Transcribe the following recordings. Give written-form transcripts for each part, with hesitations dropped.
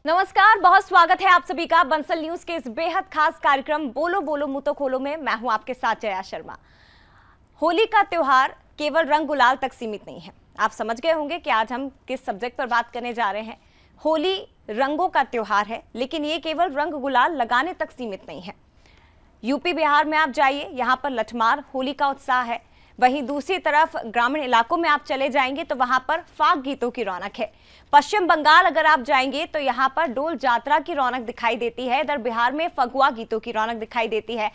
नमस्कार, बहुत स्वागत है आप सभी का बंसल न्यूज के इस बेहद खास कार्यक्रम बोलो बोलो मुंह तो खोलो में। मैं हूं आपके साथ जया शर्मा। होली का त्योहार केवल रंग गुलाल तक सीमित नहीं है। आप समझ गए होंगे कि आज हम किस सब्जेक्ट पर बात करने जा रहे हैं। होली रंगों का त्योहार है, लेकिन ये केवल रंग गुलाल लगाने तक सीमित नहीं है। यूपी बिहार में आप जाइए, यहाँ पर लठमार होली का उत्साह है। वहीं दूसरी तरफ ग्रामीण इलाकों में आप चले जाएंगे तो वहां पर फाग गीतों की रौनक है। पश्चिम बंगाल अगर आप जाएंगे तो यहाँ पर डोल जात्रा की रौनक दिखाई देती है। इधर बिहार में फगुआ गीतों की रौनक दिखाई देती है।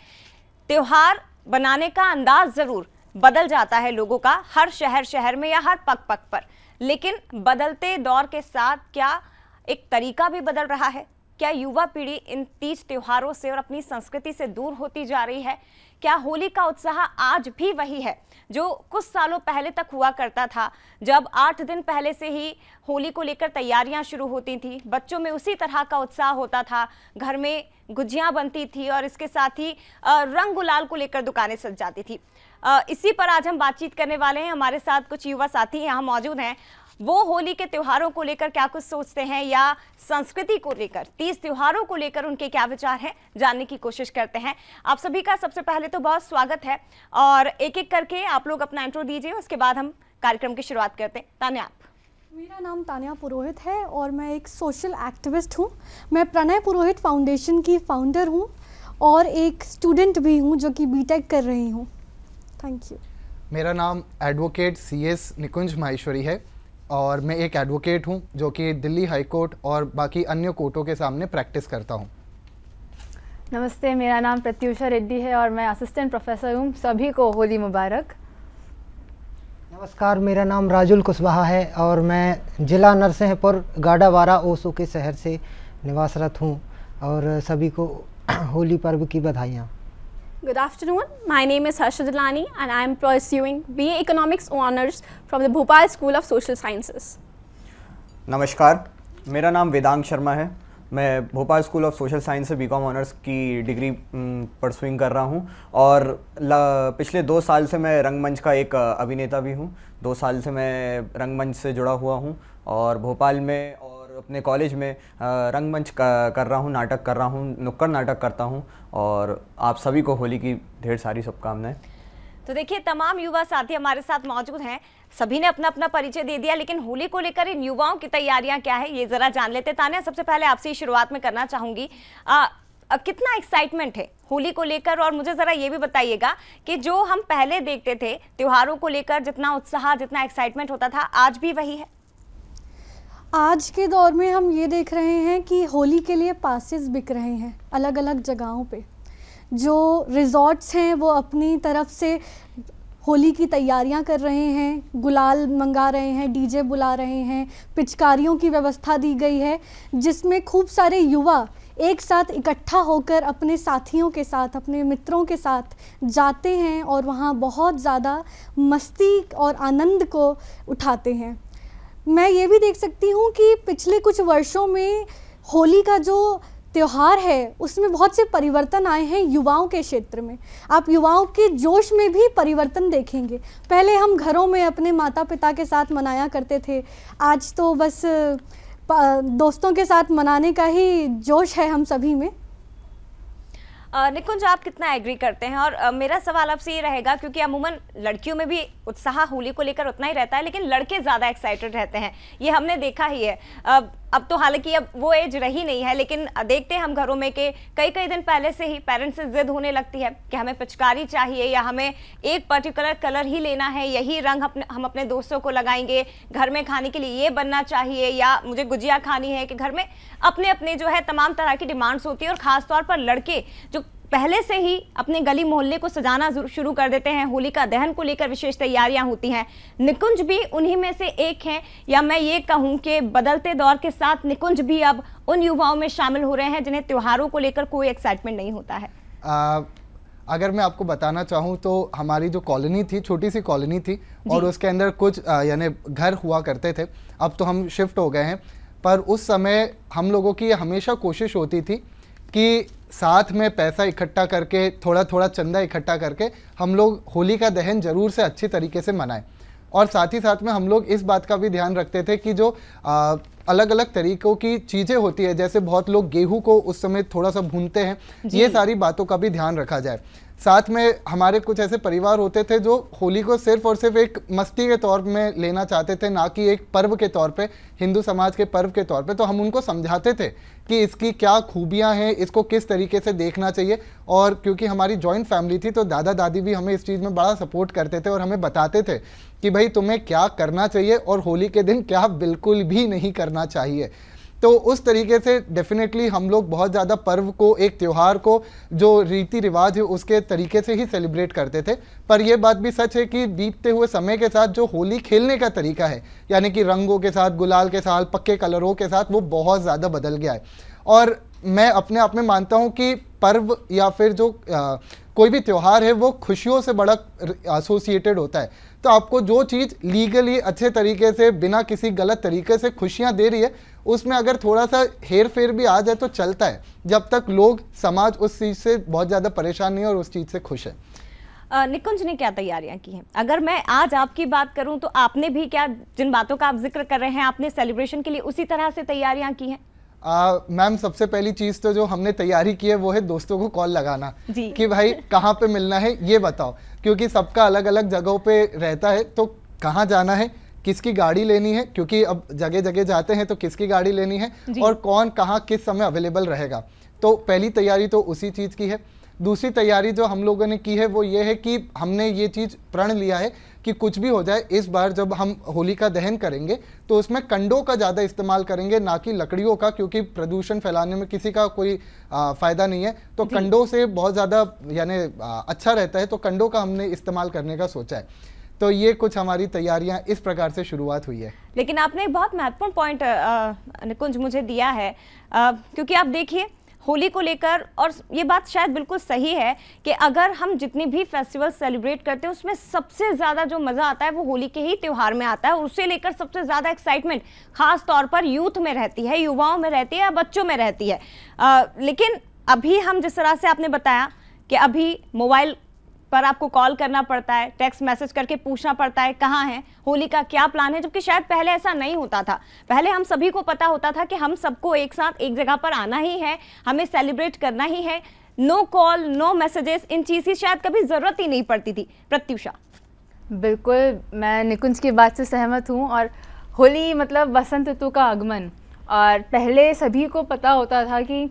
त्योहार बनाने का अंदाज जरूर बदल जाता है लोगों का, हर शहर में या हर पग पग पर, लेकिन बदलते दौर के साथ क्या एक तरीका भी बदल रहा है? क्या युवा पीढ़ी इन तीज त्योहारों से और अपनी संस्कृति से दूर होती जा रही है? क्या होली का उत्साह आज भी वही है जो कुछ सालों पहले तक हुआ करता था, जब 8 दिन पहले से ही होली को लेकर तैयारियां शुरू होती थी? बच्चों में उसी तरह का उत्साह होता था, घर में गुजियां बनती थी और इसके साथ ही रंग गुलाल को लेकर दुकानें सज जाती थी। इसी पर आज हम बातचीत करने वाले हैं। हमारे साथ कुछ युवा साथी यहाँ मौजूद हैं। वो होली के त्योहारों को लेकर क्या कुछ सोचते हैं या संस्कृति को लेकर, तीज त्योहारों को लेकर उनके क्या विचार हैं, जानने की कोशिश करते हैं। आप सभी का सबसे पहले तो बहुत स्वागत है और एक एक करके आप लोग अपना इंट्रो दीजिए, उसके बाद हम कार्यक्रम की शुरुआत करते हैं। तान्या, आप? मेरा नाम तान्या पुरोहित है और मैं एक सोशल एक्टिविस्ट हूँ। मैं प्रणय पुरोहित फाउंडेशन की फाउंडर हूँ और एक स्टूडेंट भी हूँ जो कि बीटेक कर रही हूँ। Thank you. मेरा नाम एडवोकेट CS निकुंज माहेश्वरी है और मैं एक एडवोकेट हूं जो कि दिल्ली हाई कोर्ट और बाकी अन्य कोर्टों के सामने प्रैक्टिस करता हूं। नमस्ते, मेरा नाम प्रत्युषा रेड्डी है और मैं असिस्टेंट प्रोफेसर हूं। सभी को होली मुबारक। नमस्कार, मेरा नाम राजुल कुशवाहा है और मैं जिला नरसिंहपुर गाडावारा ओसो के शहर से निवासरत हूं और सभी को होली पर्व की बधाइयाँ। Good afternoon. My name is Harsha Dilani and I am pursuing BA Economics Honours from the Bhopal School of Social Sciences. नमस्कार, मेरा नाम वेदांग शर्मा है। मैं Bhopal school of social science से BCom ऑनर्स की डिग्री परसुइंग कर रहा हूं और पिछले 2 साल से मैं रंगमंच का एक अभिनेता भी हूं। 2 साल से मैं रंगमंच से जुड़ा हुआ हूं और भोपाल में और अपने कॉलेज में रंगमंच कर रहा हूं, नाटक कर रहा हूं, नुक्कड़ नाटक करता हूं और आप सभी को होली की ढेर सारी शुभकामनाएं। तो देखिए, तमाम युवा साथी हमारे साथ मौजूद हैं। सभी ने अपना अपना परिचय दे दिया, लेकिन होली को लेकर इन युवाओं की तैयारियां क्या है ये जरा जान लेते। तान्या, सबसे पहले आपसे ही शुरुआत में करना चाहूंगी। कितना एक्साइटमेंट है होली को लेकर, और मुझे जरा ये भी बताइएगा कि जो हम पहले देखते थे त्योहारों को लेकर, जितना उत्साह, जितना एक्साइटमेंट होता था, आज भी वही है? आज के दौर में हम ये देख रहे हैं कि होली के लिए पासेस बिक रहे हैं अलग अलग जगहों पे। जो रिजॉर्ट्स हैं वो अपनी तरफ से होली की तैयारियां कर रहे हैं, गुलाल मंगा रहे हैं, डीजे बुला रहे हैं, पिचकारियों की व्यवस्था दी गई है जिसमें खूब सारे युवा एक साथ इकट्ठा होकर अपने साथियों के साथ, अपने मित्रों के साथ जाते हैं और वहाँ बहुत ज़्यादा मस्ती और आनंद को उठाते हैं। मैं ये भी देख सकती हूँ कि पिछले कुछ वर्षों में होली का जो त्यौहार है उसमें बहुत से परिवर्तन आए हैं युवाओं के क्षेत्र में। आप युवाओं के जोश में भी परिवर्तन देखेंगे। पहले हम घरों में अपने माता पिता के साथ मनाया करते थे, आज तो बस दोस्तों के साथ मनाने का ही जोश है हम सभी में। निकुंज, आप कितना एग्री करते हैं? और मेरा सवाल आपसे ये रहेगा, क्योंकि अमूमन लड़कियों में भी उत्साह होली को लेकर उतना ही रहता है, लेकिन लड़के ज़्यादा एक्साइटेड रहते हैं, ये हमने देखा ही है। अब तो हालांकि अब वो एज रही नहीं है, लेकिन देखते हैं हम घरों में कि कई दिन पहले से ही पेरेंट्स से जिद होने लगती है कि हमें पिचकारी चाहिए या हमें एक पर्टिकुलर कलर ही लेना है, यही रंग हम अपने दोस्तों को लगाएंगे, घर में खाने के लिए ये बनना चाहिए, या मुझे गुजिया खानी है, कि घर में अपने अपने जो है तमाम तरह की डिमांड्स होती है। और ख़ासतौर पर लड़के जो पहले से ही अपने गली मोहल्ले को सजाना शुरू कर देते हैं, होली का दहन को लेकर विशेष तैयारियां होती हैं। निकुंज भी उन्हीं में से एक हैं, या मैं ये कहूं कि बदलते दौर के साथ निकुंज भी अब उन युवाओं में शामिल हो रहे हैं जिन्हें त्योहारों को लेकर कोई एक्साइटमेंट नहीं होता है? अगर मैं आपको बताना चाहूँ तो हमारी जो कॉलोनी थी, छोटी सी कॉलोनी थी और उसके अंदर कुछ यानी घर हुआ करते थे। अब तो हम शिफ्ट हो गए हैं, पर उस समय हम लोगों की हमेशा कोशिश होती थी कि साथ में पैसा इकट्ठा करके, थोड़ा थोड़ा चंदा इकट्ठा करके हम लोग होली का दहन ज़रूर से अच्छी तरीके से मनाएं। और साथ ही साथ में हम लोग इस बात का भी ध्यान रखते थे कि जो अलग अलग तरीक़ों की चीज़ें होती है, जैसे बहुत लोग गेहूं को उस समय थोड़ा सा भूनते हैं, ये सारी बातों का भी ध्यान रखा जाए। साथ में हमारे कुछ ऐसे परिवार होते थे जो होली को सिर्फ और सिर्फ एक मस्ती के तौर में लेना चाहते थे, ना कि एक पर्व के तौर पे, हिंदू समाज के पर्व के तौर पे। तो हम उनको समझाते थे कि इसकी क्या खूबियां हैं, इसको किस तरीके से देखना चाहिए। और क्योंकि हमारी जॉइंट फैमिली थी तो दादा दादी भी हमें इस चीज़ में बड़ा सपोर्ट करते थे और हमें बताते थे कि भाई तुम्हें क्या करना चाहिए और होली के दिन क्या बिल्कुल भी नहीं करना चाहिए। तो उस तरीके से डेफिनेटली हम लोग बहुत ज़्यादा पर्व को, एक त्यौहार को, जो रीति रिवाज है उसके तरीके से ही सेलिब्रेट करते थे। पर यह बात भी सच है कि बीतते हुए समय के साथ जो होली खेलने का तरीका है, यानी कि रंगों के साथ, गुलाल के साथ, पक्के कलरों के साथ, वो बहुत ज़्यादा बदल गया है। और मैं अपने आप में मानता हूँ कि पर्व या फिर जो कोई भी त्यौहार है वो खुशियों से बड़ा एसोसिएटेड होता है। तो आपको जो चीज़ लीगली अच्छे तरीके से, बिना किसी गलत तरीके से खुशियाँ दे रही है, उसमें अगर थोड़ा सा हेर फेर भी आ जाए तो चलता है, जब तक लोग, समाज उस चीज़ से बहुत ज़्यादा परेशान नहीं है और उस चीज़ से खुश है। निकुंज ने क्या तैयारियां की हैं? अगर मैं आज आपकी बात करूं तो आपने भी क्या, जिन बातों का आप जिक्र कर रहे हैं, आपने सेलिब्रेशन के लिए उसी तरह से तैयारियां की हैं? मैम, सबसे पहली चीज़ तो जो हमने तैयारी की है वो है दोस्तों को कॉल लगाना कि भाई कहाँ पे मिलना है ये बताओ, क्योंकि सबका अलग अलग जगहों पे रहता है। तो कहाँ जाना है, किसकी गाड़ी लेनी है, क्योंकि अब जगह जगह जाते हैं तो किसकी गाड़ी लेनी है और कौन कहाँ किस समय अवेलेबल रहेगा। तो पहली तैयारी तो उसी चीज़ की है। दूसरी तैयारी जो हम लोगों ने की है वो ये है कि हमने ये चीज़ प्रण लिया है कि कुछ भी हो जाए, इस बार जब हम होली का दहन करेंगे तो उसमें कंडों का ज़्यादा इस्तेमाल करेंगे, ना कि लकड़ियों का, क्योंकि प्रदूषण फैलाने में किसी का कोई फ़ायदा नहीं है। तो कंडों से बहुत ज़्यादा यानी अच्छा रहता है, तो कंडों का हमने इस्तेमाल करने का सोचा है। तो ये कुछ हमारी तैयारियां इस प्रकार से शुरुआत हुई है। लेकिन आपने एक बहुत महत्वपूर्ण पॉइंट निकुंज मुझे दिया है, क्योंकि आप देखिए होली को लेकर, और ये बात शायद बिल्कुल सही है कि अगर हम जितनी भी फेस्टिवल सेलिब्रेट करते हैं उसमें सबसे ज़्यादा जो मज़ा आता है वो होली के ही त्यौहार में आता है, और उससे लेकर सबसे ज़्यादा एक्साइटमेंट ख़ास तौर पर यूथ में रहती है, युवाओं में रहती है या बच्चों में रहती है। लेकिन अभी हम जिस तरह से आपने बताया कि अभी मोबाइल पर आपको कॉल करना पड़ता है, टेक्स्ट मैसेज करके पूछना पड़ता है कहाँ हैं, होली का क्या प्लान है, जबकि शायद पहले ऐसा नहीं होता था। पहले हम सभी को पता होता था कि हम सबको एक साथ एक जगह पर आना ही है, हमें सेलिब्रेट करना ही है। नो कॉल, नो मैसेजेस, इन चीज़ की शायद कभी ज़रूरत ही नहीं पड़ती थी। प्रत्युषा? बिल्कुल, मैं निकुंज की बात से सहमत हूँ। और होली मतलब बसंत ऋतु का आगमन, और पहले सभी को पता होता था कि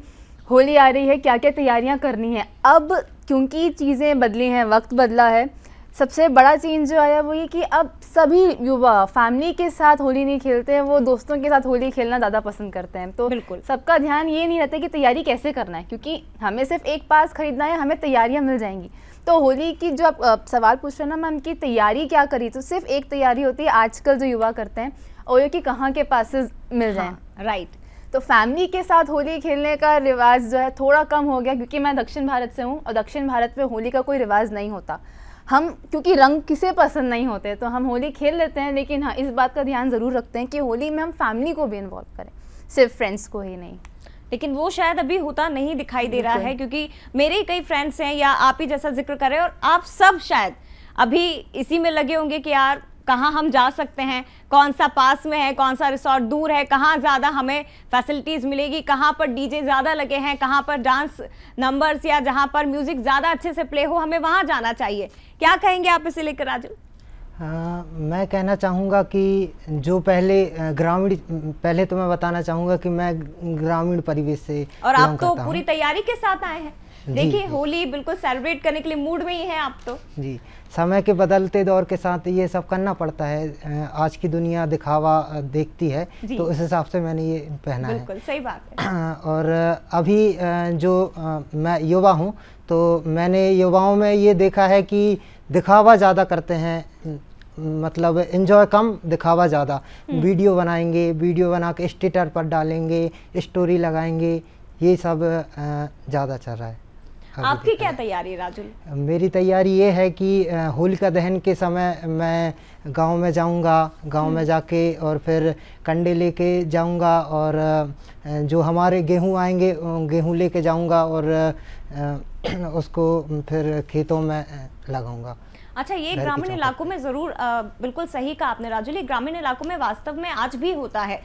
होली आ रही है, क्या क्या तैयारियां करनी है। अब क्योंकि चीज़ें बदली हैं, वक्त बदला है, सबसे बड़ा चेंज जो आया वो ये कि अब सभी युवा फैमिली के साथ होली नहीं खेलते हैं, वो दोस्तों के साथ होली खेलना ज़्यादा पसंद करते हैं। तो बिल्कुल सबका ध्यान ये नहीं रहता कि तैयारी कैसे करना है, क्योंकि हमें सिर्फ एक पास खरीदना है, हमें तैयारियाँ मिल जाएंगी। तो होली की जो आप सवाल पूछ रहे हैं ना मैम कि तैयारी क्या करी, तो सिर्फ एक तैयारी होती है आजकल जो युवा करते हैं, और ये कि कहाँ के पासेस मिल जाएँ। राइट। तो फैमिली के साथ होली खेलने का रिवाज जो है थोड़ा कम हो गया, क्योंकि मैं दक्षिण भारत से हूँ और दक्षिण भारत में होली का कोई रिवाज नहीं होता। हम क्योंकि रंग किसे पसंद नहीं होते तो हम होली खेल लेते हैं, लेकिन हाँ इस बात का ध्यान ज़रूर रखते हैं कि होली में हम फैमिली को भी इन्वॉल्व करें, सिर्फ फ्रेंड्स को ही नहीं। लेकिन वो शायद अभी होता नहीं दिखाई दे रहा है, क्योंकि मेरे ही कई फ्रेंड्स हैं या आप ही जैसा जिक्र कर रहे हैं, और आप सब शायद अभी इसी में लगे होंगे कि यार कहाँ हम जा सकते हैं, कौन सा पास में है, कौन सा रिसोर्ट दूर है, कहाँ ज़्यादा हमें फैसिलिटीज़ मिलेगी, कहाँ पर डीजे ज़्यादा लगे हैं, कहाँ पर डांस नंबर्स या जहाँ पर म्यूज़िक ज़्यादा अच्छे से प्ले हो, हमें वहाँ जाना चाहिए। क्या कहेंगे आप इसे लेकर राजू? मैं कहना चाहूँगा कि जो पहले तो मैं बताना चाहूँगा कि मैं ग्रामीण परिवेश से, और आप तो पूरी तैयारी के साथ आए हैं। देखिए होली बिल्कुल सेलिब्रेट करने के लिए मूड में ही है आप तो। जी, समय के बदलते दौर के साथ ये सब करना पड़ता है। आज की दुनिया दिखावा देखती है, तो उस हिसाब से मैंने ये पहना है। बिल्कुल सही बात है। और अभी जो मैं युवा हूँ, तो मैंने युवाओं में ये देखा है कि दिखावा ज़्यादा करते हैं, मतलब एंजॉय कम, दिखावा ज़्यादा। वीडियो बनाएंगे, वीडियो बना के स्टेटस पर डालेंगे, स्टोरी लगाएंगे, ये सब ज़्यादा चल रहा है। आपकी क्या तैयारी राजुल? मेरी तैयारी ये है कि होलिका दहन के समय मैं गांव में जाऊंगा, गांव में जाके और फिर कंडे लेके जाऊंगा, और जो हमारे गेहूं आएंगे गेहूं लेके जाऊंगा और उसको फिर खेतों में लगाऊंगा। अच्छा, ये घर की ग्रामीण चौखट इलाकों पे। में ज़रूर बिल्कुल सही कहा आपने राजुल, ये ग्रामीण इलाकों में वास्तव में आज भी होता है।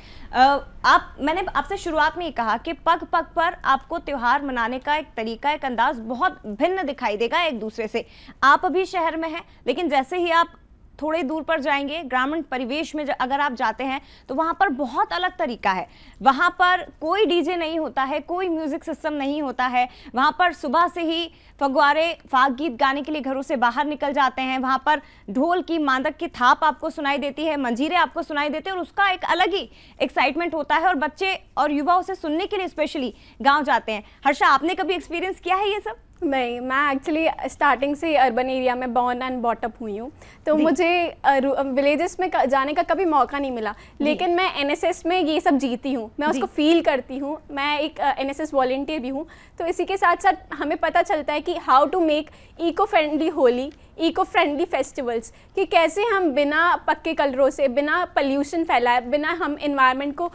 मैंने आपसे शुरुआत में ही कहा कि पग पग पर आपको त्योहार मनाने का एक तरीका, एक अंदाज बहुत भिन्न दिखाई देगा एक दूसरे से। आप अभी शहर में हैं, लेकिन जैसे ही आप थोड़े दूर पर जाएंगे, ग्रामीण परिवेश में अगर आप जाते हैं तो वहाँ पर बहुत अलग तरीका है। वहाँ पर कोई डीजे नहीं होता है, कोई म्यूजिक सिस्टम नहीं होता है। वहाँ पर सुबह से ही फगवारे, फाग गीत गाने के लिए घरों से बाहर निकल जाते हैं। वहाँ पर ढोल की, मांदक की थाप आपको सुनाई देती है, मंजीरे आपको सुनाई देते हैं, और उसका एक अलग ही एक्साइटमेंट होता है, और बच्चे और युवा उसे सुनने के लिए स्पेशली गाँव जाते हैं। हर्षा, आपने कभी एक्सपीरियंस किया है ये सब? नहीं, मैं एक्चुअली स्टार्टिंग से अर्बन एरिया में बॉर्न एंड बॉटअप हुई हूँ, तो मुझे विलेजेस में जाने का कभी मौका नहीं मिला। लेकिन मैं एनएसएस में ये सब जीती हूँ, मैं उसको फील करती हूँ। मैं एक एनएसएस वॉलंटियर भी हूँ, तो इसी के साथ साथ हमें पता चलता है कि how to make eco friendly Holi, eco friendly festivals, कि कैसे हम बिना पक्के कलरों से, बिना पोल्यूशन फैलाए, बिना हम इन्वायरमेंट को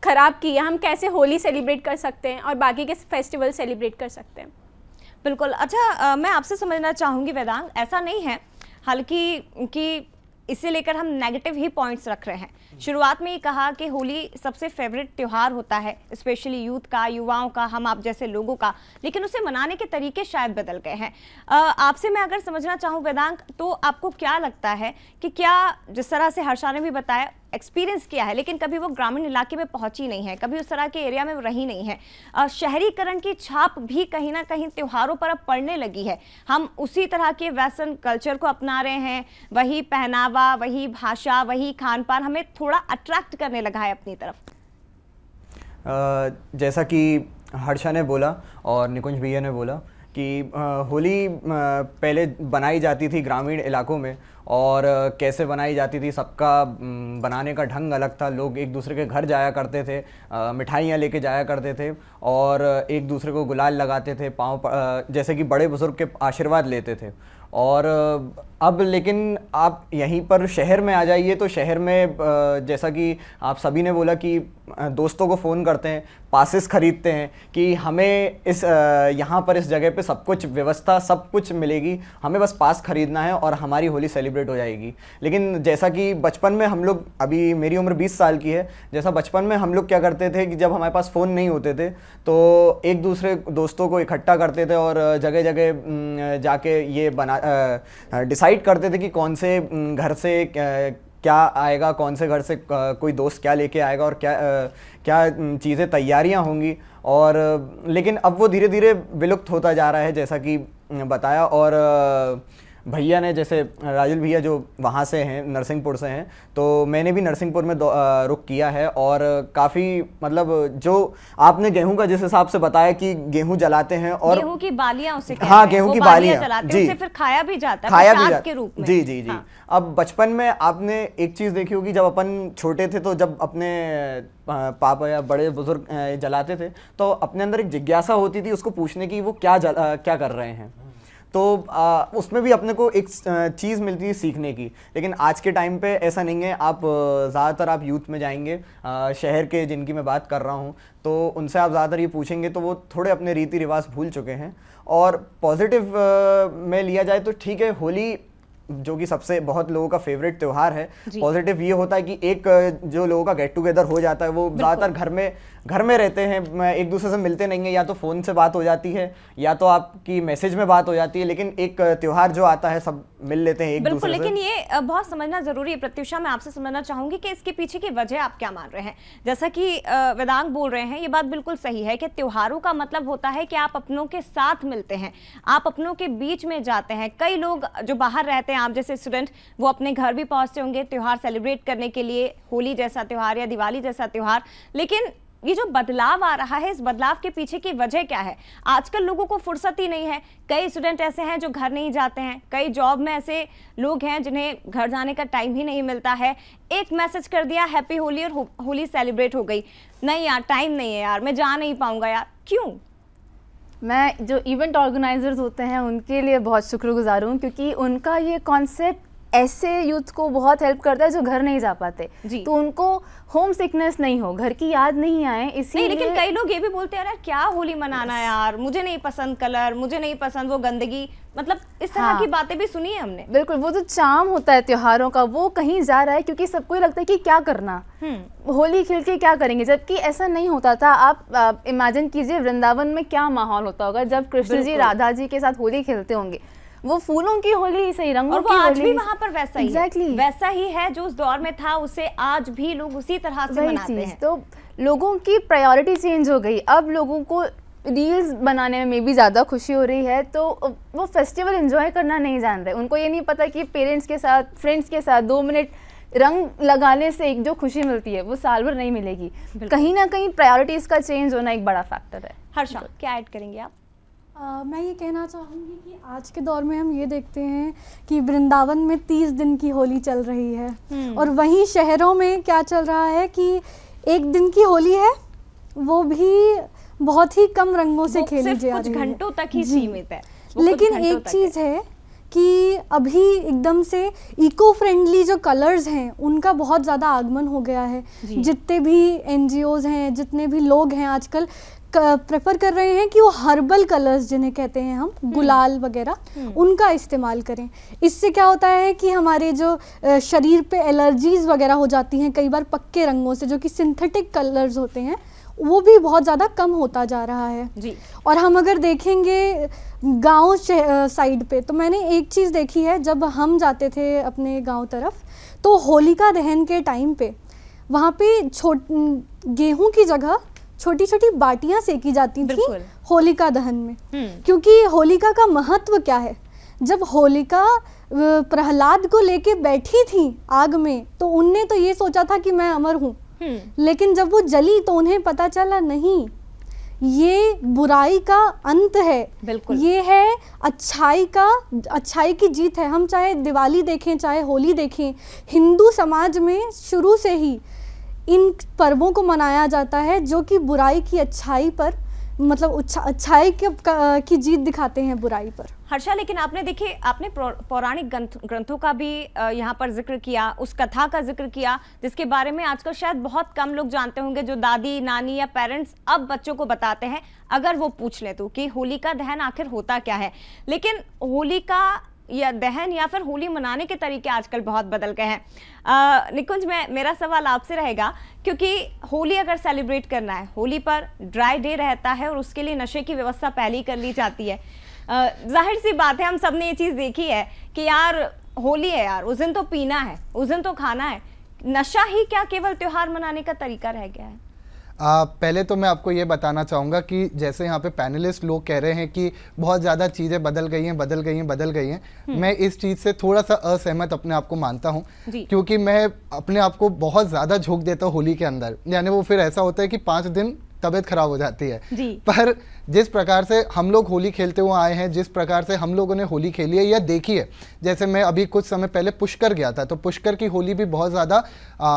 ख़राब किए, हम कैसे होली सेलिब्रेट कर सकते हैं और बाकी के फेस्टिवल सेलिब्रेट कर सकते हैं। बिल्कुल। अच्छा, मैं आपसे समझना चाहूँगी वेदांग, ऐसा नहीं है हालांकि कि इसे लेकर हम नेगेटिव ही पॉइंट्स रख रहे हैं। शुरुआत में ये कहा कि होली सबसे फेवरेट त्यौहार होता है, स्पेशली यूथ का, युवाओं का, हम आप जैसे लोगों का, लेकिन उसे मनाने के तरीके शायद बदल गए हैं। आपसे मैं अगर समझना चाहूँ वेदांग, तो आपको क्या लगता है कि क्या, जिस तरह से हर्षा ने भी बताया, एक्सपीरियंस किया है, लेकिन कभी वो ग्रामीण इलाके में पहुंची नहीं है, कभी उस तरह के एरिया में वो रही नहीं है। शहरीकरण की छाप भी कहीं ना कहीं त्योहारों पर अब पड़ने लगी है। हम उसी तरह के वेस्टर्न कल्चर को अपना रहे हैं, वही पहनावा, वही भाषा, वही खान पान हमें थोड़ा अट्रैक्ट करने लगा है अपनी तरफ। जैसा कि हर्षा ने बोला और निकुंज भैया ने बोला कि होली पहले बनाई जाती थी ग्रामीण इलाकों में, और कैसे बनाई जाती थी, सबका बनाने का ढंग अलग था। लोग एक दूसरे के घर जाया करते थे, मिठाइयाँ लेके जाया करते थे, और एक दूसरे को गुलाल लगाते थे, जैसे कि बड़े बुजुर्ग के आशीर्वाद लेते थे। और अब लेकिन आप यहीं पर शहर में आ जाइए तो शहर में जैसा कि आप सभी ने बोला कि दोस्तों को फ़ोन करते हैं, पासेस खरीदते हैं कि हमें इस यहाँ पर इस जगह पे सब कुछ व्यवस्था, सब कुछ मिलेगी, हमें बस पास खरीदना है और हमारी होली सेलिब्रेट हो जाएगी। लेकिन जैसा कि बचपन में हम लोग, अभी मेरी उम्र 20 साल की है, जैसा बचपन में हम लोग क्या करते थे कि जब हमारे पास फ़ोन नहीं होते थे तो एक दूसरे दोस्तों को इकट्ठा करते थे और जगह जगह जाके ये डिसाइड करते थे कि कौन से घर से क्या आएगा, कौन से घर से कोई दोस्त क्या लेके आएगा, और क्या चीज़ें तैयारियां होंगी। और लेकिन अब वो धीरे धीरे विलुप्त होता जा रहा है, जैसा कि बताया। और भैया ने, जैसे राजुल भैया जो वहाँ से हैं, नरसिंहपुर से हैं, तो मैंने भी नरसिंहपुर में रुक किया है। और काफ़ी मतलब जो आपने गेहूं का जिस हिसाब से बताया कि गेहूं जलाते हैं, और गेहूं की बालियां उसे कहते हैं, हाँ, गेहूं की बालियां जलाते हैं, उसे फिर खाया भी जाता है, खाया भी प्रसाद के रूप में। जी जी जी। हाँ। अब बचपन में आपने एक चीज़ देखी होगी, जब अपन छोटे थे तो जब अपने पापा या बड़े बुजुर्ग जलाते थे तो अपने अंदर एक जिज्ञासा होती थी उसको पूछने की, वो क्या कर रहे हैं। तो उसमें भी अपने को एक चीज़ मिलती है सीखने की। लेकिन आज के टाइम पे ऐसा नहीं है। आप ज़्यादातर आप यूथ में जाएंगे, शहर के जिनकी मैं बात कर रहा हूँ, तो उनसे आप ज़्यादातर ये पूछेंगे तो वो थोड़े अपने रीति रिवाज भूल चुके हैं। और पॉजिटिव में लिया जाए तो ठीक है, होली जो कि सबसे बहुत लोगों का फेवरेट त्यौहार है। पॉजिटिव ये होता है कि एक जो लोगों का गेट टुगेदर हो जाता है, वो ज़्यादातर घर में रहते हैं, एक दूसरे से मिलते नहीं है, या तो फ़ोन से बात हो जाती है या तो आपकी मैसेज में बात हो जाती है, लेकिन एक त्यौहार जो आता है सब मिल लेते हैं एक दूसरे से। लेकिन ये बहुत समझना जरूरी है। प्रत्युषा, मैं आपसे समझना चाहूंगी कि इसके पीछे की वजह आप क्या मान रहे हैं। जैसा कि वेदांग बोल रहे हैं, ये बात बिल्कुल सही है कि त्योहारों का मतलब होता है कि आप अपनों के साथ मिलते हैं, आप अपनों के बीच में जाते हैं। कई लोग जो बाहर रहते हैं, आप जैसे स्टूडेंट, वो अपने घर भी पहुंचते होंगे त्योहार सेलिब्रेट करने के लिए, होली जैसा त्योहार या दिवाली जैसा त्योहार। लेकिन ये जो बदलाव आ रहा है, इस बदलाव के पीछे की वजह क्या है? आजकल लोगों को फुर्सत ही नहीं है। कई स्टूडेंट ऐसे हैं जो घर नहीं जाते हैं, कई जॉब में ऐसे लोग हैं जिन्हें घर जाने का टाइम ही नहीं मिलता है। एक मैसेज कर दिया हैप्पी होली और होली सेलिब्रेट हो गई। नहीं यार, टाइम नहीं है यार, मैं जा नहीं पाऊंगा यार। क्यों? मैं जो इवेंट ऑर्गेनाइजर्स होते हैं उनके लिए बहुत शुक्रगुजार हूँ, क्योंकि उनका ये कॉन्सेप्ट ऐसे यूथ को बहुत हेल्प करता है जो घर नहीं जा पाते, तो उनको होम सिकनेस नहीं हो, घर की याद नहीं आए, इसीलिए। लेकिन कई लोग ये भी बोलते हैं यार क्या होली मनाना यार, मुझे नहीं पसंद कलर, मुझे नहीं पसंद वो गंदगी, मतलब इस तरह की बातें भी सुनी है हमने। बिल्कुल, वो जो चार्म होता है त्योहारों का वो कहीं जा रहा है, क्योंकि सबको लगता है कि क्या करना, होली खेल के क्या करेंगे, जबकि ऐसा नहीं होता था। आप इमेजिन कीजिए वृंदावन में क्या माहौल होता होगा जब कृष्ण जी राधा जी के साथ होली खेलते होंगे। वो फूलों की होली सही, रंगों की होली, आज भी वहाँ पर वैसा ही है, वैसा ही है जो उस दौर में था, उसे आज भी लोग उसी तरह से मनाते हैं। तो लोगों की प्रायोरिटी चेंज हो गई, अब लोगों को रील्स बनाने में भी ज़्यादा खुशी हो रही है, तो वो फेस्टिवल एंजॉय करना नहीं जान रहे। उनको ये नहीं पता कि पेरेंट्स के साथ, फ्रेंड्स के साथ 2 मिनट रंग लगाने से एक जो खुशी मिलती है वो साल भर नहीं मिलेगी। कहीं ना कहीं प्रायोरिटीज़ का चेंज होना एक बड़ा फैक्टर है। हर्षा, क्या ऐड करेंगे आप? मैं ये कहना चाहूँगी कि आज के दौर में हम ये देखते हैं कि वृंदावन में 30 दिन की होली चल रही है, और वहीं शहरों में क्या चल रहा है कि 1 दिन की होली है, वो भी बहुत ही कम रंगों से खेली जा रही है, कुछ घंटों तक ही सीमित है। लेकिन एक चीज़ है कि अभी एकदम से इको फ्रेंडली जो कलर्स हैं उनका बहुत ज़्यादा आगमन हो गया है। जितने भी NGOs हैं, जितने भी लोग हैं आजकल प्रेफर कर रहे हैं कि वो हर्बल कलर्स जिन्हें कहते हैं हम, गुलाल वगैरह, उनका इस्तेमाल करें। इससे क्या होता है कि हमारे जो शरीर पे एलर्जीज़ वगैरह हो जाती हैं कई बार पक्के रंगों से, जो कि सिंथेटिक कलर्स होते हैं, वो भी बहुत ज़्यादा कम होता जा रहा है जी। और हम अगर देखेंगे गांव साइड पे, तो मैंने एक चीज़ देखी है, जब हम जाते थे अपने गांव तरफ, तो होलिका दहन के टाइम पे वहाँ पे गेहूं की जगह छोटी छोटी बाटियां सेकी जाती थी होलिका दहन में। क्योंकि होलिका का महत्व क्या है, जब होलिका प्रहलाद को लेके बैठी थी आग में, तो उनने तो ये सोचा था कि मैं अमर हूँ, लेकिन जब वो जली तो उन्हें पता चला नहीं, ये बुराई का अंत है, ये है अच्छाई की जीत है। हम चाहे दिवाली देखें, चाहे होली देखें, हिंदू समाज में शुरू से ही इन पर्वों को मनाया जाता है जो कि बुराई की अच्छाई पर, मतलब अच्छाई की जीत दिखाते हैं बुराई पर। हर्षा, लेकिन आपने देखिए, आपने पौराणिक ग्रंथों का भी यहाँ पर जिक्र किया, उस कथा का जिक्र किया जिसके बारे में आजकल शायद बहुत कम लोग जानते होंगे, जो दादी नानी या पेरेंट्स अब बच्चों को बताते हैं अगर वो पूछ ले तो, कि होलिका दहन आखिर होता क्या है। लेकिन होलिका या दहन या फिर होली मनाने के तरीके आजकल बहुत बदल गए हैं। निकुंज, मेरा सवाल आपसे रहेगा, क्योंकि होली अगर सेलिब्रेट करना है, होली पर ड्राई डे रहता है और उसके लिए नशे की व्यवस्था पहले ही कर ली जाती है। जाहिर सी बात है, हम सब ने ये चीज़ देखी है कि यार होली है यार, उस दिन तो पीना है, उस दिन तो खाना है। नशा ही क्या केवल त्योहार मनाने का तरीका रह गया है? पहले तो मैं आपको ये बताना चाहूँगा कि जैसे यहाँ पे पैनलिस्ट लोग कह रहे हैं कि बहुत ज़्यादा चीज़ें बदल गई हैं, मैं इस चीज़ से थोड़ा सा असहमत अपने आप को मानता हूँ, क्योंकि मैं अपने आप को बहुत ज़्यादा झोंक देता हूँ होली के अंदर। यानी वो फिर ऐसा होता है कि 5 दिन तबीयत खराब हो जाती है। पर जिस प्रकार से हम लोग होली खेलते हुए आए हैं, जिस प्रकार से हम लोगों ने होली खेली है या देखी है, जैसे मैं अभी कुछ समय पहले पुष्कर गया था, तो पुष्कर की होली भी बहुत ज़्यादा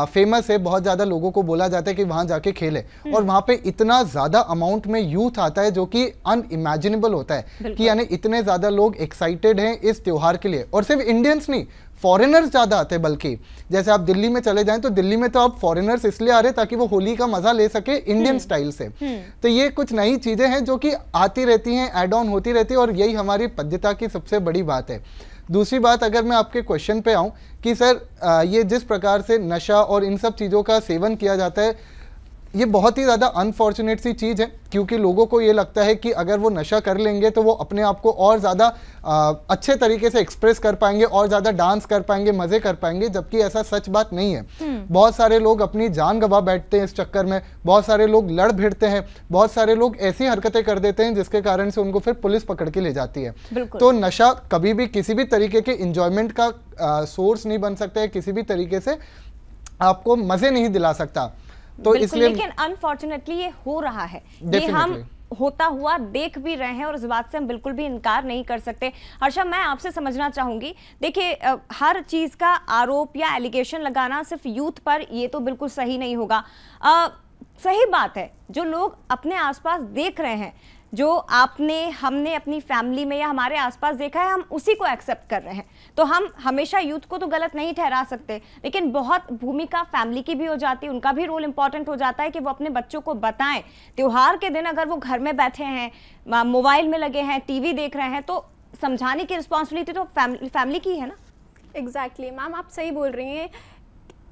फेमस है, बहुत ज़्यादा लोगों को बोला जाता है कि वहाँ जाके खेले, और वहाँ पे इतना ज़्यादा अमाउंट में यूथ आता है जो कि अनइमेजिनेबल होता है, कि यानी इतने ज़्यादा लोग एक्साइटेड हैं इस त्यौहार के लिए। और सिर्फ इंडियंस नहीं, फॉरेनर्स ज़्यादा आते हैं, बल्कि जैसे आप दिल्ली में चले जाएं तो दिल्ली में तो आप फॉरेनर्स इसलिए आ रहे ताकि वो होली का मजा ले सके इंडियन स्टाइल से। तो ये कुछ नई चीज़ें हैं जो कि आती रहती हैं, ऐड ऑन होती रहती है, और यही हमारी पद्यता की सबसे बड़ी बात है। दूसरी बात, अगर मैं आपके क्वेश्चन पे आऊँ कि सर ये जिस प्रकार से नशा और इन सब चीज़ों का सेवन किया जाता है, ये बहुत ही ज़्यादा अनफॉर्चुनेट सी चीज़ है, क्योंकि लोगों को ये लगता है कि अगर वो नशा कर लेंगे तो वो अपने आप को और ज़्यादा अच्छे तरीके से एक्सप्रेस कर पाएंगे, और ज़्यादा डांस कर पाएंगे, मज़े कर पाएंगे, जबकि ऐसा सच बात नहीं है। बहुत सारे लोग अपनी जान गंवा बैठते हैं इस चक्कर में, बहुत सारे लोग लड़ भिड़ते हैं, बहुत सारे लोग ऐसी हरकतें कर देते हैं जिसके कारण से उनको फिर पुलिस पकड़ के ले जाती है। तो नशा कभी भी किसी भी तरीके के इंजॉयमेंट का सोर्स नहीं बन सकता है, किसी भी तरीके से आपको मज़े नहीं दिला सकता। तो इसलिए, लेकिन अनफॉर्चुनेटली ये हो रहा है, ये हम होता हुआ देख भी रहे हैं, और इस बात से हम बिल्कुल भी इनकार नहीं कर सकते। हर्षा, मैं आपसे समझना चाहूंगी, देखिए हर चीज का आरोप या एलिगेशन लगाना सिर्फ यूथ पर, ये तो बिल्कुल सही नहीं होगा। सही बात है, जो लोग अपने आसपास देख रहे हैं, जो आपने हमने अपनी फैमिली में या हमारे आसपास देखा है, हम उसी को एक्सेप्ट कर रहे हैं। तो हम हमेशा यूथ को तो गलत नहीं ठहरा सकते, लेकिन बहुत भूमिका फैमिली की भी हो जाती है, उनका भी रोल इंपॉर्टेंट हो जाता है कि वो अपने बच्चों को बताएं। त्योहार के दिन अगर वो घर में बैठे हैं, मोबाइल में लगे हैं, टीवी देख रहे हैं, तो समझाने की रिस्पॉन्सिबिलिटी तो फैमिली की है ना। एग्जैक्टली मैम, आप सही बोल रही हैं।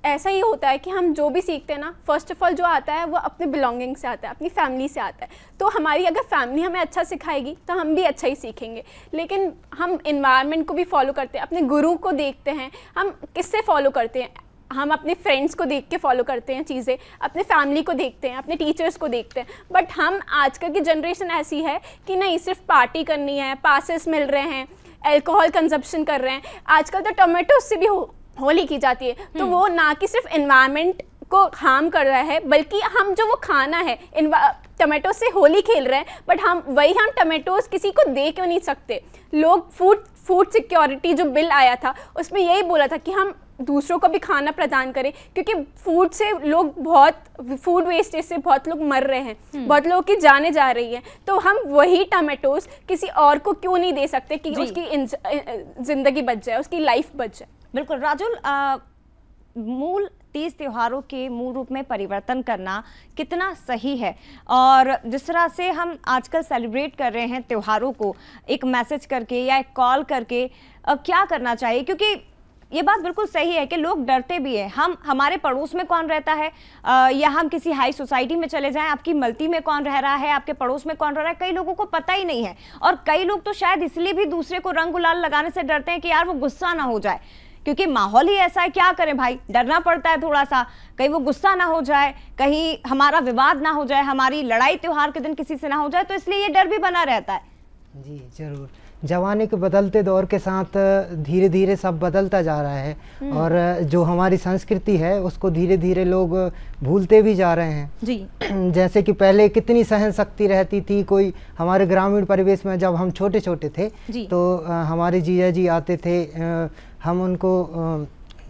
ऐसा ही होता है कि हम जो भी सीखते हैं ना, फर्स्ट ऑफ ऑल जो आता है वो अपने बिलोंगिंग से आता है, अपनी फैमिली से आता है। तो हमारी अगर फैमिली हमें अच्छा सिखाएगी तो हम भी अच्छा ही सीखेंगे। लेकिन हम इन्वायरमेंट को भी फॉलो करते हैं, अपने गुरु को देखते हैं। हम किससे फॉलो करते हैं? हम अपने फ्रेंड्स को देख के फॉलो करते हैं चीज़ें, अपने फैमिली को देखते हैं, अपने टीचर्स को देखते हैं। बट हम आजकल की जनरेशन ऐसी है कि नहीं, सिर्फ पार्टी करनी है, पासेस मिल रहे हैं, अल्कोहल कंजप्शन कर रहे हैं। आजकल तो टोमेटो से भी होली की जाती है। तो वो ना कि सिर्फ एनवायरनमेंट को हार्म कर रहा है, बल्कि हम जो वो खाना है, टमाटो से होली खेल रहे हैं, बट हम टमाटोज किसी को दे क्यों नहीं सकते? लोग फूड सिक्योरिटी जो बिल आया था उसमें यही बोला था कि हम दूसरों को भी खाना प्रदान करें, क्योंकि फूड से लोग फूड वेस्टेज से बहुत लोग मर रहे हैं, बहुत लोगों की जाने जा रही है। तो हम वही टमाटोज किसी और को क्यों नहीं दे सकते कि उसकी ज़िंदगी बच जाए, उसकी लाइफ बच जाए। बिल्कुल राजुल, मूल तीज त्योहारों के मूल रूप में परिवर्तन करना कितना सही है, और जिस तरह से हम आजकल सेलिब्रेट कर रहे हैं त्योहारों को एक मैसेज करके या एक कॉल करके, क्या करना चाहिए? क्योंकि ये बात बिल्कुल सही है कि लोग डरते भी हैं। हमारे पड़ोस में कौन रहता है, या हम किसी हाई सोसाइटी में चले जाएं, आपकी मल्टी में कौन रह रहा है, आपके पड़ोस में कौन रह रहा है, कई लोगों को पता ही नहीं है। और कई लोग तो शायद इसलिए भी दूसरे को रंग गुलाल लगाने से डरते हैं कि यार वो गुस्सा ना हो जाए, क्योंकि माहौल ही ऐसा है। क्या करें भाई, डरना पड़ता है थोड़ा सा, कहीं वो गुस्सा ना हो जाए, कहीं हमारा विवाद ना हो जाए, हमारी लड़ाई त्योहार के दिन किसी से ना हो जाए, तो इसलिए ये डर भी बना रहता है। जी जरूर, जवानी के बदलते दौर के साथ धीरे धीरे सब बदलता जा रहा है, और जो हमारी संस्कृति है उसको धीरे धीरे लोग भूलते भी जा रहे हैं जी। जैसे कि पहले कितनी सहन शक्ति रहती थी। कोई हमारे ग्रामीण परिवेश में जब हम छोटे छोटे थे तो हमारे जीजा जी आते थे, हम उनको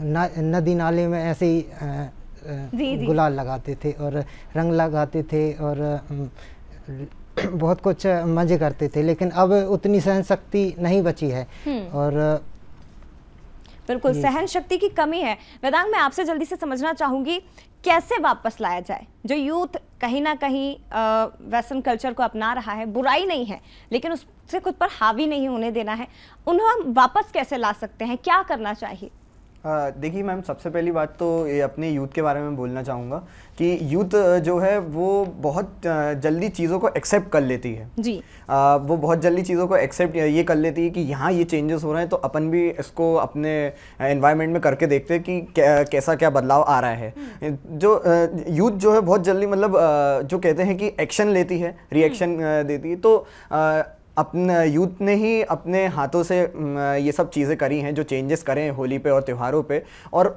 नदी नाले में ऐसे ही गुलाल लगाते थे और रंग लगाते थे और बहुत कुछ मजे करते थे। लेकिन अब उतनी सहन शक्ति नहीं बची है, और बिल्कुल सहन शक्ति की कमी है। वेदांग, मैं आपसे जल्दी से समझना चाहूंगी, कैसे वापस लाया जाए? जो यूथ कहीं ना कहीं वेस्टर्न कल्चर को अपना रहा है, बुराई नहीं है, लेकिन उससे खुद पर हावी नहीं होने देना है, उन्हें हम वापस कैसे ला सकते हैं? क्या करना चाहिए? देखिए मैम, सबसे पहली बात तो ये अपने यूथ के बारे में बोलना चाहूँगा कि यूथ जो है वो बहुत जल्दी चीज़ों को एक्सेप्ट कर लेती है जी। वो बहुत जल्दी चीज़ों को एक्सेप्ट ये कर लेती है कि यहाँ ये चेंजेस हो रहे हैं, तो अपन भी इसको अपने एनवायरनमेंट में करके देखते हैं कि कैसा क्या बदलाव आ रहा है। जो यूथ जो है बहुत जल्दी, मतलब जो कहते हैं कि एक्शन लेती है, रिएक्शन देती है। तो अपने यूथ ने ही अपने हाथों से ये सब चीज़ें करी हैं, जो चेंजेस करे हैं होली पे और त्योहारों पे, और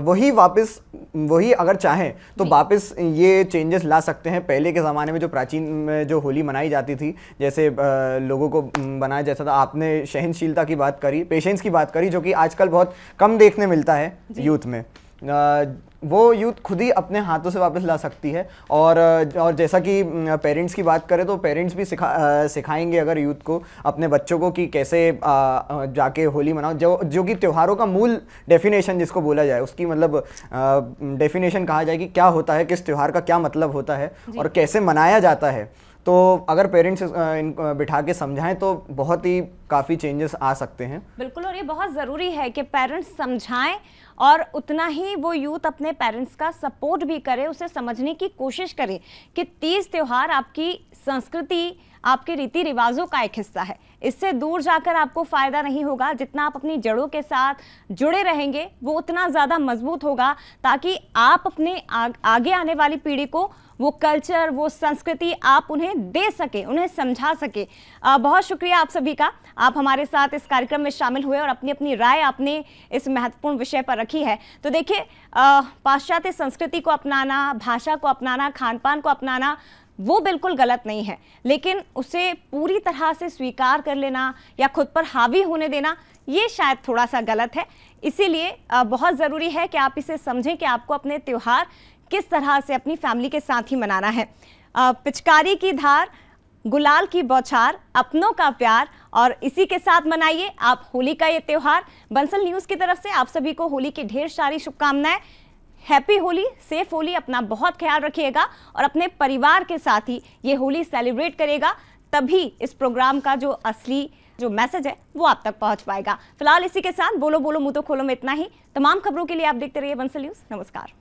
वही अगर चाहें तो वापस ये चेंजेस ला सकते हैं। पहले के ज़माने में जो प्राचीन में जो होली मनाई जाती थी, जैसे लोगों को बनाया जैसा था, आपने सहनशीलता की बात करी, पेशेंस की बात करी, जो कि आजकल बहुत कम देखने मिलता है यूथ में। वो यूथ खुद ही अपने हाथों से वापस ला सकती है। और जैसा कि पेरेंट्स की बात करें तो पेरेंट्स भी सिखाएंगे अगर यूथ को, अपने बच्चों को, कि कैसे जाके होली मनाओ, जो कि त्योहारों का मूल डेफिनेशन जिसको बोला जाए, उसकी मतलब डेफिनेशन कहा जाए कि क्या होता है, किस त्योहार का क्या मतलब होता है और कैसे मनाया जाता है। तो अगर पेरेंट्स इनको बिठा के समझाएं तो बहुत ही काफ़ी चेंजेस आ सकते हैं। बिल्कुल, और ये बहुत ज़रूरी है कि पेरेंट्स समझाएं, और उतना ही वो यूथ अपने पेरेंट्स का सपोर्ट भी करे, उसे समझने की कोशिश करे कि तीज त्योहार आपकी संस्कृति, आपके रीति रिवाजों का एक हिस्सा है। इससे दूर जाकर आपको फ़ायदा नहीं होगा। जितना आप अपनी जड़ों के साथ जुड़े रहेंगे वो उतना ज़्यादा मजबूत होगा, ताकि आप अपने आगे आने वाली पीढ़ी को वो कल्चर, वो संस्कृति आप उन्हें दे सके, उन्हें समझा सके। बहुत शुक्रिया आप सभी का, आप हमारे साथ इस कार्यक्रम में शामिल हुए और अपनी अपनी राय आपने इस महत्वपूर्ण विषय पर रखी है। तो देखिए, पाश्चात्य संस्कृति को अपनाना, भाषा को अपनाना, खान पान को अपनाना, वो बिल्कुल गलत नहीं है, लेकिन उसे पूरी तरह से स्वीकार कर लेना या खुद पर हावी होने देना, ये शायद थोड़ा सा गलत है। इसीलिए बहुत ज़रूरी है कि आप इसे समझें कि आपको अपने त्योहार किस तरह से अपनी फैमिली के साथ ही मनाना है। पिचकारी की धार गुलाल की बौछार, अपनों का प्यार, और इसी के साथ मनाइए आप होली का ये त्योहार। बंसल न्यूज़ की तरफ से आप सभी को होली की ढेर सारी शुभकामनाएं। हैप्पी होली, सेफ होली, अपना बहुत ख्याल रखिएगा और अपने परिवार के साथ ही ये होली सेलिब्रेट करेगा, तभी इस प्रोग्राम का जो असली जो मैसेज है वो आप तक पहुंच पाएगा। फिलहाल इसी के साथ बोलो बोलो मुंह तो खोलो में इतना ही। तमाम खबरों के लिए आप देखते रहिए बंसल न्यूज़। नमस्कार।